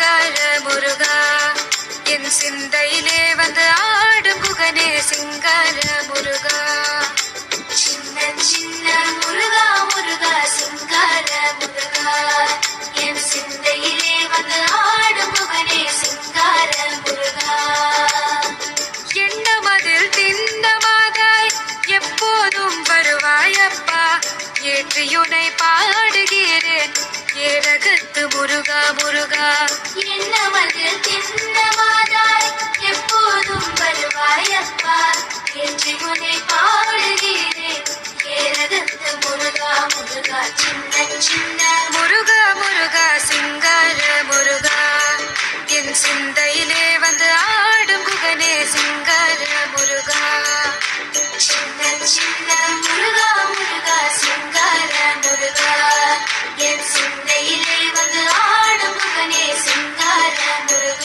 சிங்கார முருகா என் சிந்தையிலே வந்து ஆடும் குகனே சிங்கார முருகா. சின்ன சின்ன முருகா முருகா சிங்கார முருகா என் சிந்தையிலே வந்து ஆடும் குகனே சிங்கார முருகா. எண்ணமதில் திண்ணமாதாய் எப்போதும் வருவாயப்பா ஏற்றியுனை பாடுகிறேன் ஏரகத்து முருகா முருகா. எண்ணமதில் திண்ணமாதாய் எப்போதும் வருவாயப்பா ஏற்றியுனை பாடுகிறேன் ஏரகத்து முருகா முருகா. சின்ன சின்ன